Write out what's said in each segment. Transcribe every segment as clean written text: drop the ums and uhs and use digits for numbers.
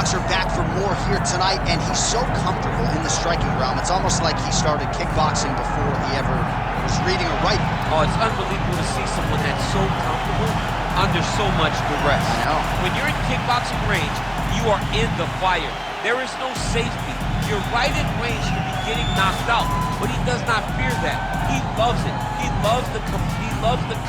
Swanson back for more here tonight, and he's so comfortable in the striking realm. It's almost like he started kickboxing before he ever was reading or writing. Oh, it's unbelievable to see someone that's so comfortable under so much duress. I know. When you're in kickboxing range, you are in the fire. There is no safety. You're right in range to be getting knocked out, but he does not fear that. He loves it. He loves the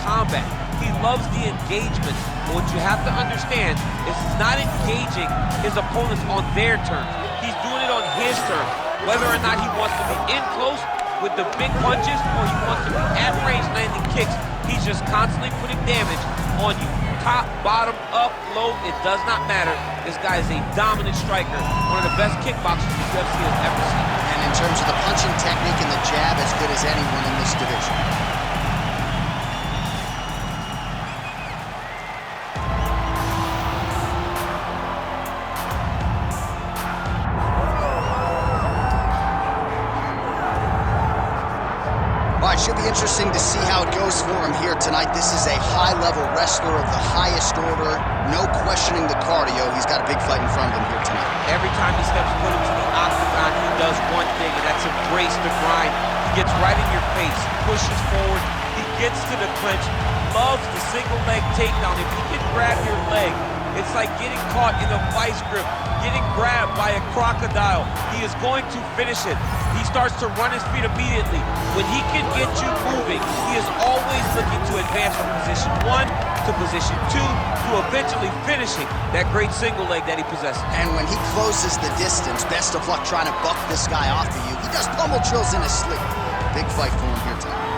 combat. He loves the engagement. But what you have to understand is he's not engaging his opponents on their terms. He's doing it on his terms. Whether or not he wants to be in close with the big punches or he wants to be at range landing kicks, he's just constantly putting damage on you. Top, bottom, up, low, it does not matter. This guy is a dominant striker, one of the best kickboxers the UFC has ever seen. And in terms of the punching technique and the jab, as good as anyone in this division. Should be interesting to see how it goes for him here tonight. This is a high-level wrestler of the highest order. No questioning the cardio. He's got a big fight in front of him here tonight. Every time he steps foot into the octagon, he does one thing, and that's embrace the grind. He gets right in your face, pushes forward, he gets to the clinch, loves the single leg takedown. If he can grab your leg, it's like getting caught in a vice grip, getting grabbed by a crocodile. He is going to finish it. He starts to run his feet immediately. When he can get you moving, he is always looking to advance from position 1 to position 2 to eventually finishing that great single leg that he possesses. And when he closes the distance, best of luck trying to buck this guy off of you. He does pummel drills in his sleep. Big fight for him here tonight.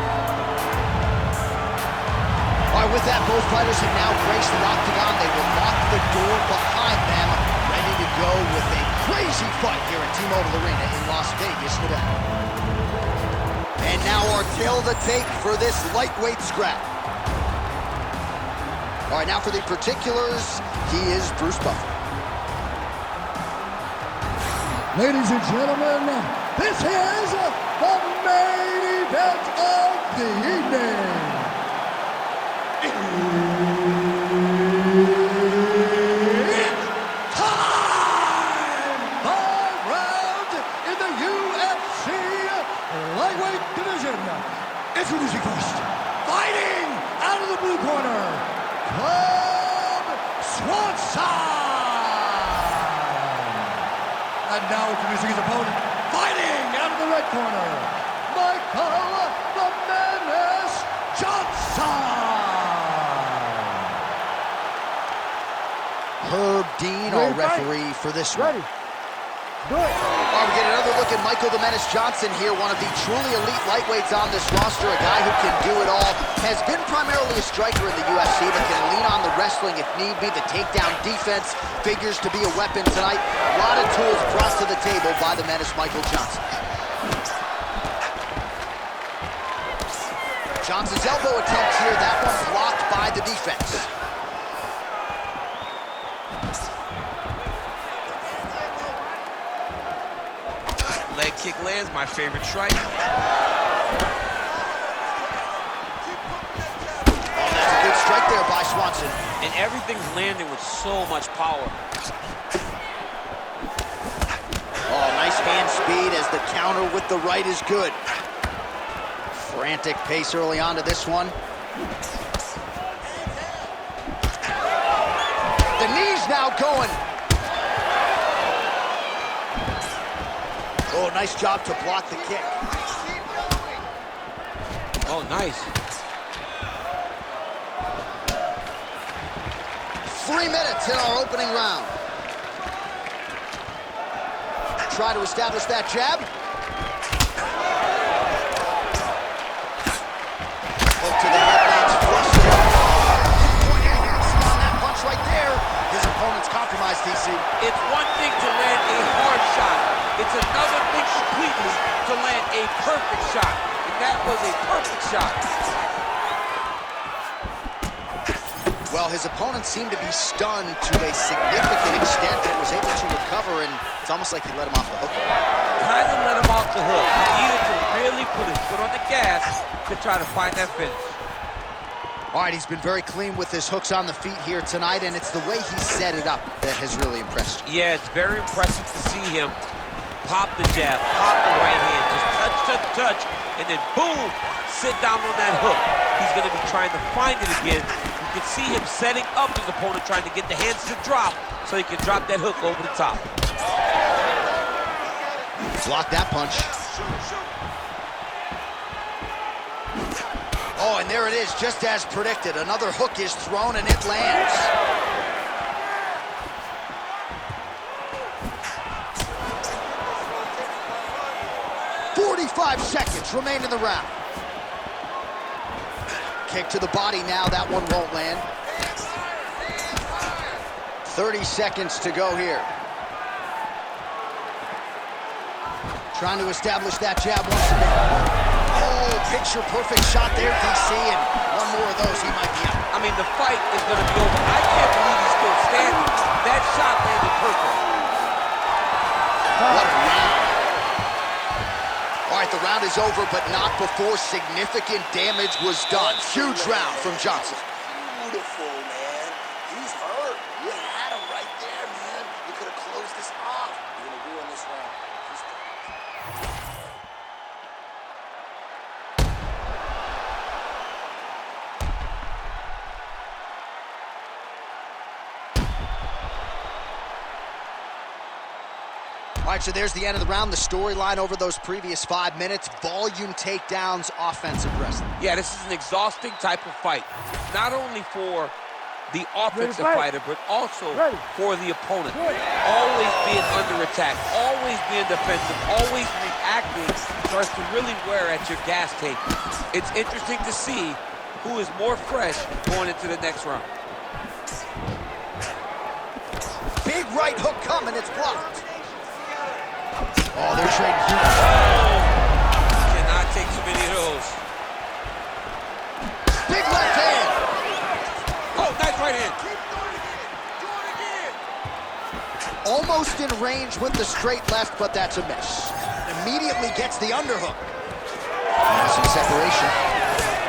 All right, with that, both fighters have now graced the octagon. They will lock the door behind them, ready to go with a crazy fight here at T-Mobile Arena in Las Vegas, Nevada. And now our tail of the tape for this lightweight scrap. All right, now for the particulars, he is Bruce Buffer. Ladies and gentlemen, this is the main event of the evening. Introducing first, fighting out of the blue corner, Cub Swanson. And now introducing his opponent, fighting out of the red corner, Michael the Menace Johnson. Herb Dean, our referee for this one. Ready. Do it. All right, we get another look at Michael the Menace Johnson here, one of the truly elite lightweights on this roster, a guy who can do it all. Has been primarily a striker in the UFC, but can lean on the wrestling if need be. The takedown defense figures to be a weapon tonight. A lot of tools brought to the table by the Menace, Michael Johnson. Johnson's elbow attempt here, that one blocked by the defense. Leg kick lands, my favorite strike. Oh, that's a good strike there by Swanson. And everything's landing with so much power. Oh, nice hand speed as the counter with the right is good. Frantic pace early on to this one. The knee's now going. Oh, nice job to block the kick. Oh, nice. 3 minutes in our opening round. Try to establish that jab. Hook to the head, lands flush. On that punch right there. His opponent's compromised, DC. It's one thing to land a hard shot. It's another thing completely to land a perfect shot. And that was a perfect shot. Well, his opponent seemed to be stunned to a significant extent and was able to recover, and it's almost like he let him off the hook. Kind of let him off the hook. He needed to really put his foot on the gas to try to find that finish. All right, he's been very clean with his hooks on the feet here tonight, and it's the way he set it up that has really impressed you. Yeah, it's very impressive to see him pop the jab, pop the right hand, just touch, touch, touch, and then boom, sit down on that hook. He's going to be trying to find it again. You can see him setting up his opponent, trying to get the hands to drop so he can drop that hook over the top. Block that punch. Oh, and there it is, just as predicted. Another hook is thrown, and it lands. "45 seconds remain in the round." Kick to the body now, that one won't land. 30 seconds to go here. Trying to establish that jab once again. Oh, picture-perfect shot there, DC, and one more of those, he might be out. I mean, the fight is going to be over. I can't believe he's still standing. That shot landed perfect. What a round. All right, the round is over, but not before significant damage was done. Huge round from Johnson. Beautiful, man. He's hurt. You had him right there, man. You could have closed this off. You're going to ruin this round. He's done. All right, so there's the end of the round. The storyline over those previous 5 minutes. Volume takedowns, offensive wrestling. Yeah, this is an exhausting type of fight. Not only for the offensive fighter, but also for the opponent. Always being under attack, always being defensive, always reacting starts to really wear at your gas tank. It's interesting to see who is more fresh going into the next round. Big right hook coming, it's blocked. Oh, they're trading huge. Cannot take too many of those. Big left hand. Oh, nice right hand. Almost in range with the straight left, but that's a miss. Immediately gets the underhook. Some separation.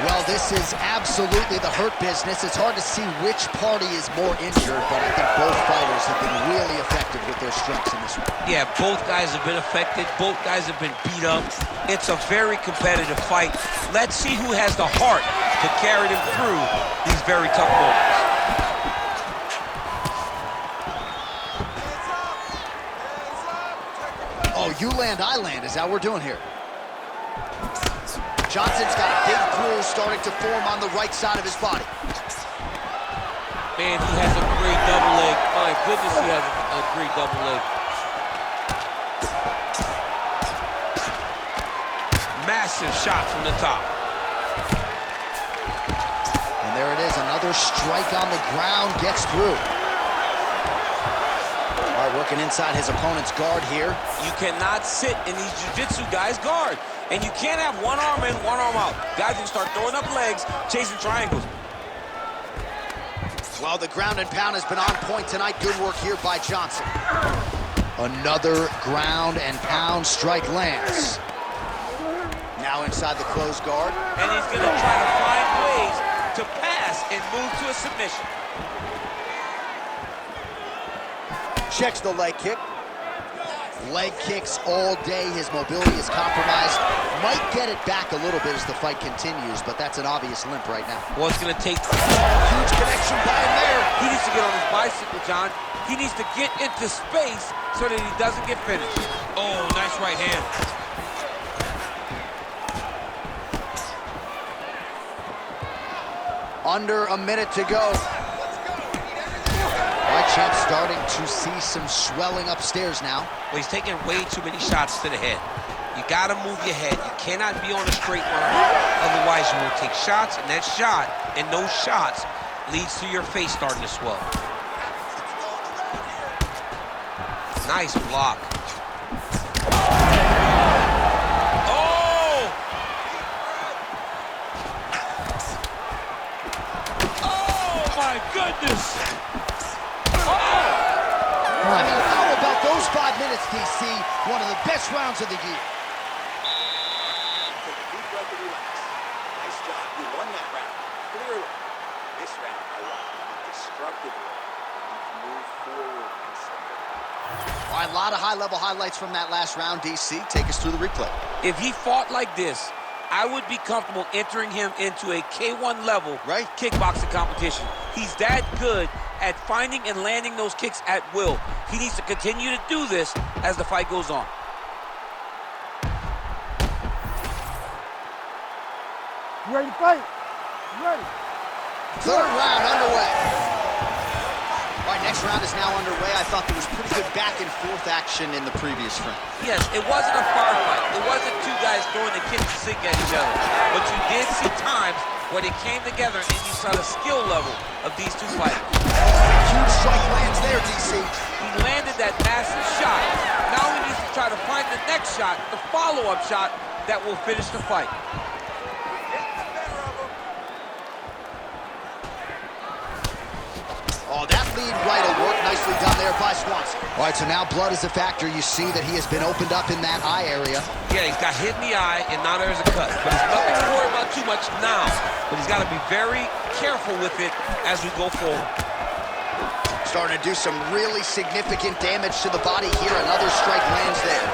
Well, this is absolutely the hurt business. It's hard to see which party is more injured, but I think both fighters have been really effective with their strikes in this one. Yeah, both guys have been affected. Both guys have been beat up. It's a very competitive fight. Let's see who has the heart to carry them through these very tough moments. Oh, you land, I land. Is that what we're doing here? Johnson's got a big bruise starting to form on the right side of his body. Man, he has a great double leg. My goodness, he has a great double leg. Massive shot from the top. And there it is, another strike on the ground, gets through. All right, working inside his opponent's guard here. You cannot sit in these jiu-jitsu guys' guard. And you can't have one arm in, one arm out. Guys will start throwing up legs, chasing triangles. Well, the ground and pound has been on point tonight. Good work here by Johnson. Another ground and pound strike lands. Now inside the closed guard. And he's going to try to find ways to pass and move to a submission. Checks the leg kick. Leg kicks all day. His mobility is compromised. Might get it back a little bit as the fight continues, but that's an obvious limp right now. Well, it's going to take huge connection by him there. He needs to get on his bicycle, John. He needs to get into space so that he doesn't get finished. Oh, nice right hand. Under a minute to go. Right, champ starting to see some swelling upstairs now. Well, he's taking way too many shots to the head. You gotta move your head. You cannot be on a straight line. Otherwise, you will take shots, and that shot and those shots leads to your face starting to swell. Nice block. Oh! Oh, my goodness! I mean, how about those 5 minutes, DC? One of the best rounds of the year. Take a deep breath and relax. Nice job. You won that round. Clearly. This round, I want to be destructive. Move forward. All right, a lot of high-level highlights from that last round, DC. Take us through the replay. If he fought like this, I would be comfortable entering him into a K1 level kickboxing competition. He's that good at finding and landing those kicks at will. He needs to continue to do this as the fight goes on. You ready to fight? You ready? Third round underway. All right, next round is now underway. I thought there was pretty good back and forth action in the previous round. Yes, it wasn't a firefight. It wasn't two guys throwing the kitchen sink at each other. But you did see times where they came together and you saw the skill level of these two fighters. Huge strike lands there, DC. He landed that massive shot. Now he needs to try to find the next shot, the follow-up shot that will finish the fight. Oh, that lead right will work. Nicely done there by Swanson. All right, so now blood is a factor. You see that he has been opened up in that eye area. Yeah, he's got hit in the eye, and now there's a cut. But there's nothing to worry about too much now. But he's got to be very careful with it as we go forward. Starting to do some really significant damage to the body here. Another strike lands there.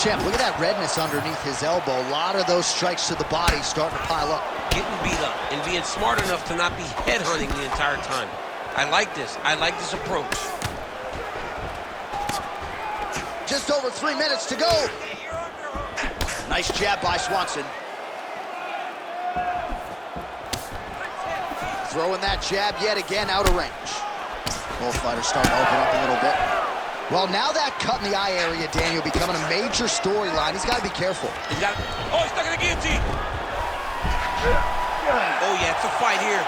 Champ, look at that redness underneath his elbow. A lot of those strikes to the body starting to pile up. Getting beat up and being smart enough to not be headhunting the entire time. I like this. I like this approach. Just over 3 minutes to go. Nice jab by Swanson. Throwing that jab yet again out of range. Both fighters starting to open up a little bit. Well, now that cut in the eye area, Daniel, becoming a major storyline. He's got to be careful. He's stuck in the guillotine. Oh, yeah, it's a fight here.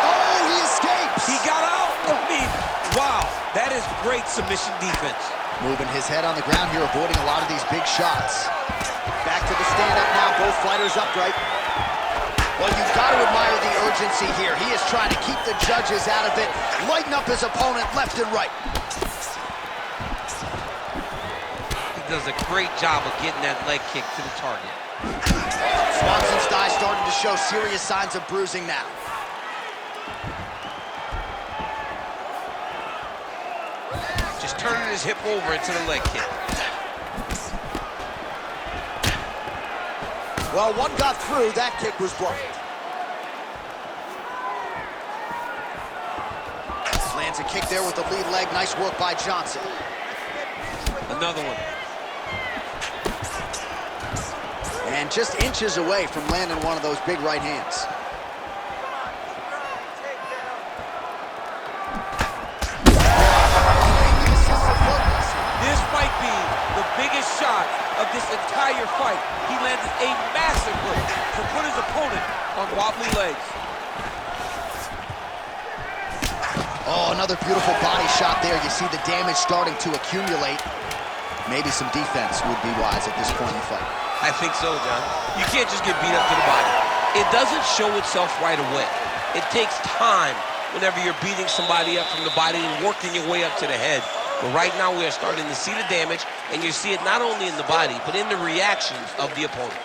Oh, he escapes. He got out. I mean, wow, that is great submission defense. Moving his head on the ground here, avoiding a lot of these big shots. Back to the stand-up now, both fighters upright. Well, you've got to admire the urgency here. He is trying to keep the judges out of it, lighten up his opponent left and right. He does a great job of getting that leg kick to the target. Swanson's thigh starting to show serious signs of bruising now. Just turning his hip over into the leg kick. Well, one got through. That kick was blocked. Lands a kick there with the lead leg. Nice work by Johnson. Another one. And just inches away from landing one of those big right hands. This might be the biggest shot of this entire fight. He landed a massive hook to put his opponent on wobbly legs. Oh, another beautiful body shot there. You see the damage starting to accumulate. Maybe some defense would be wise at this point in the fight. I think so, John. You can't just get beat up to the body. It doesn't show itself right away. It takes time whenever you're beating somebody up from the body and working your way up to the head. But right now we are starting to see the damage, and you see it not only in the body, but in the reactions of the opponent.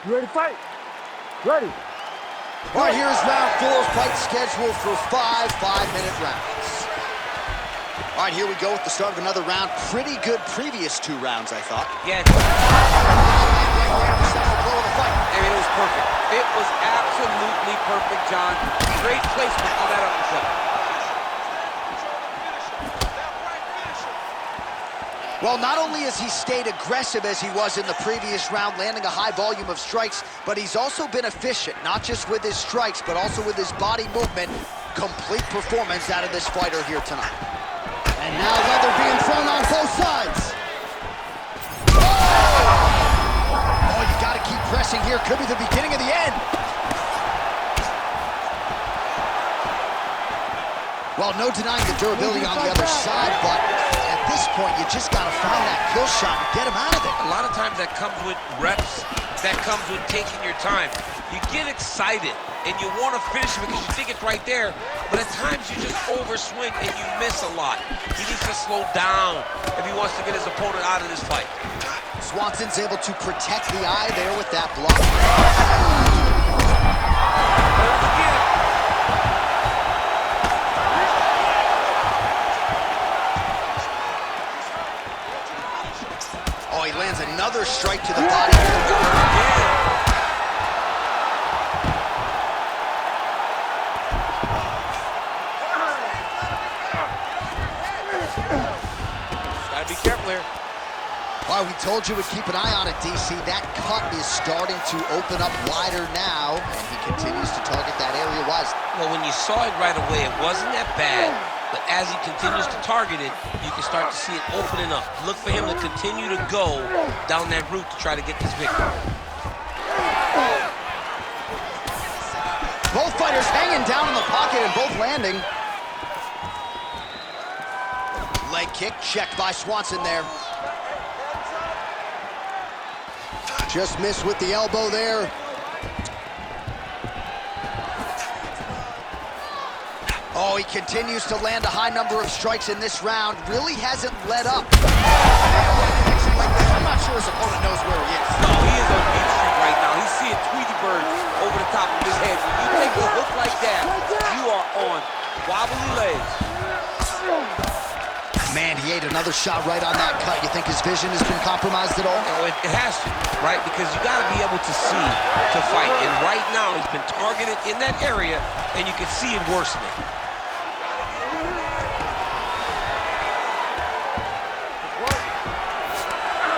You ready to fight? Ready. All right, here's round 4. Fight scheduled for 5 5-minute rounds. All right, here we go with the start of another round. Pretty good previous 2 rounds, I thought. Yeah. Blow of the fight. I mean, it was perfect. It was absolutely perfect, John. Great placement on that uppercut. Well, not only has he stayed aggressive as he was in the previous round, landing a high volume of strikes, but he's also been efficient, not just with his strikes, but also with his body movement. Complete performance out of this fighter here tonight. And now leather being thrown on both sides. Oh, you got to keep pressing here. Could be the beginning of the end. Well, no denying the durability on the other side, but at this point, you just got to find that kill shot and get him out of there. A lot of times that comes with reps, that comes with taking your time. You get excited, and you want to finish it because you think it's right there, but at times you just overswing and you miss a lot. He needs to slow down if he wants to get his opponent out of this fight. Swanson's able to protect the eye there with that block. Oh, he lands another strike to the body. Gotta be careful here. Well, we told you we'd keep an eye on it, DC. That cut is starting to open up wider now, and he continues to target that area wise. Well, when you saw it right away, it wasn't that bad. But as he continues to target it, you can start to see it opening up. Look for him to continue to go down that route to try to get this victory. Both fighters hanging down in the pocket and both landing. Leg kick checked by Swanson there. Just missed with the elbow there. Oh, he continues to land a high number of strikes in this round. Really hasn't let up. I'm not sure his opponent knows where he is. No, he is on Beach Street right now. He's seeing Tweety Bird over the top of his head. When you take a hook like that, you are on wobbly legs. Man, he ate another shot right on that cut. You think his vision has been compromised at all? No, it has to, right? Because you got to be able to see to fight. And right now, he's been targeted in that area, and you can see it worsening.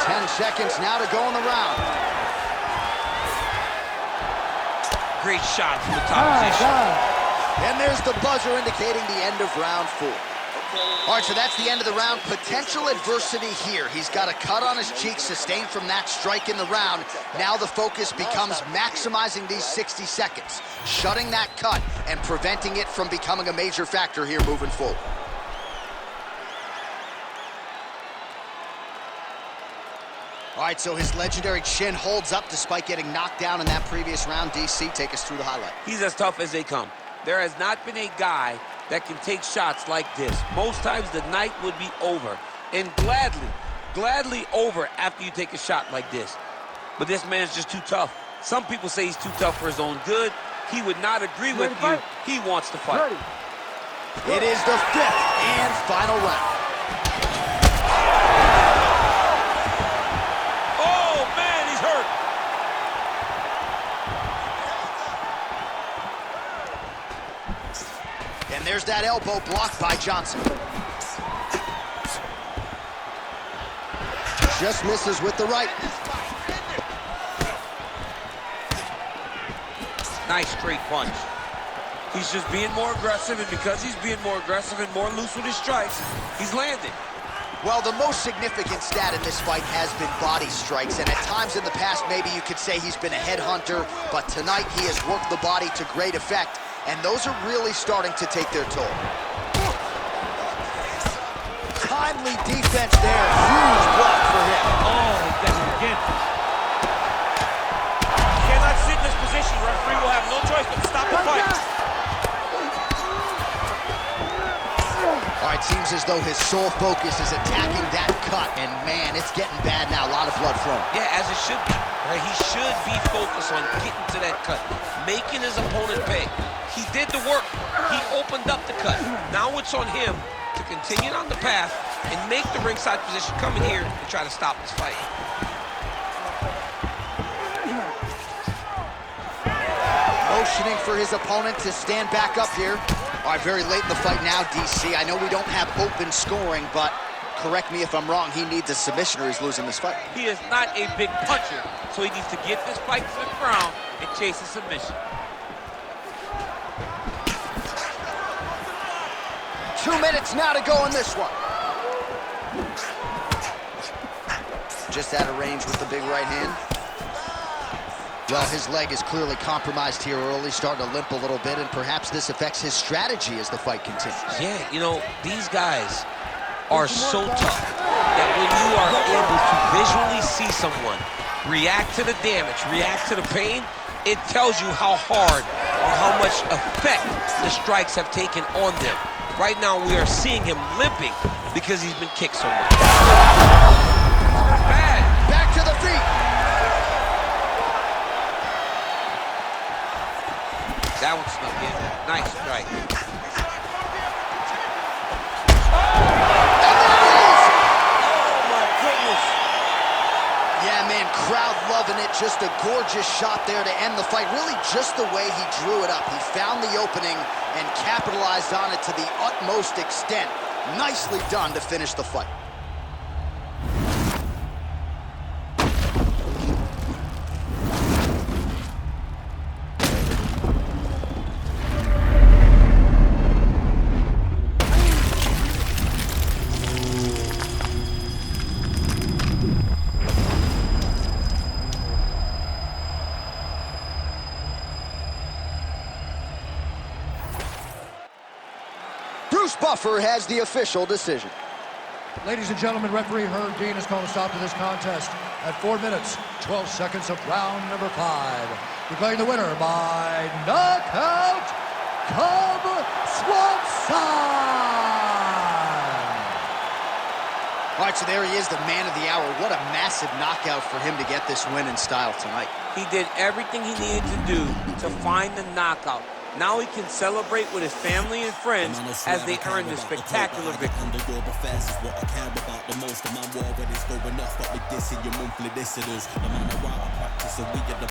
10 seconds now to go in the round. Great shot from the top position. And there's the buzzer indicating the end of round 4. All right, so that's the end of the round. Potential adversity here. He's got a cut on his cheek sustained from that strike in the round. Now the focus becomes maximizing these 60 seconds, shutting that cut and preventing it from becoming a major factor here moving forward. All right, so his legendary chin holds up despite getting knocked down in that previous round. DC, take us through the highlight. He's as tough as they come. There has not been a guy that can take shots like this. Most times the night would be over, and gladly over after you take a shot like this. But this man's just too tough. Some people say he's too tough for his own good. He would not agree with you. He wants to fight. It is the 5th and final round. Oh, man, he's hurt. And there's that elbow blocked by Johnson. Just misses with the right. Nice straight punch. He's just being more aggressive, and because he's being more aggressive and more loose with his strikes, he's landing. Well, the most significant stat in this fight has been body strikes, and at times in the past, maybe you could say he's been a headhunter, but tonight he has worked the body to great effect, and those are really starting to take their toll. Timely defense there. Huge block for him. Oh, he does it again. He cannot sit in this position. Referee will have no choice but to stop the fight. All right, seems as though his sole focus is attacking that cut, and man, it's getting bad now. A lot of blood flowing. Yeah, as it should be. Right? He should be focused on getting to that cut, making his opponent pay. He did the work. He opened up the cut. Now it's on him to continue on the path and make the ringside position, come in here and try to stop this fight. Motioning for his opponent to stand back up here. All right, very late in the fight now, DC. I know we don't have open scoring, but correct me if I'm wrong, he needs a submission or he's losing this fight. He is not a big puncher, so he needs to get this fight to the ground and chase a submission. 2 minutes now to go in this one. Just out of range with the big right hand. Well, his leg is clearly compromised here early, starting to limp a little bit, and perhaps this affects his strategy as the fight continues. Yeah, you know, these guys are so tough that when you are able to visually see someone react to the damage, react to the pain, it tells you how hard or how much effect the strikes have taken on them. Right now, we are seeing him limping because he's been kicked so much. Bad. Back to the feet. That one snuck in. Nice strike. Yeah, man, crowd loving it. Just a gorgeous shot there to end the fight. Really just the way he drew it up. He found the opening and capitalized on it to the utmost extent. Nicely done to finish the fight. Bruce Buffer has the official decision. Ladies and gentlemen, referee Herb Dean has called a stop to this contest at 4 minutes, 12 seconds of round number 5. Declaring the winner by knockout, Cub Swanson! All right, so there he is, the man of the hour. What a massive knockout for him to get this win in style tonight. He did everything he needed to do to find the knockout. Now he can celebrate with his family and friends as they earn this spectacular victory.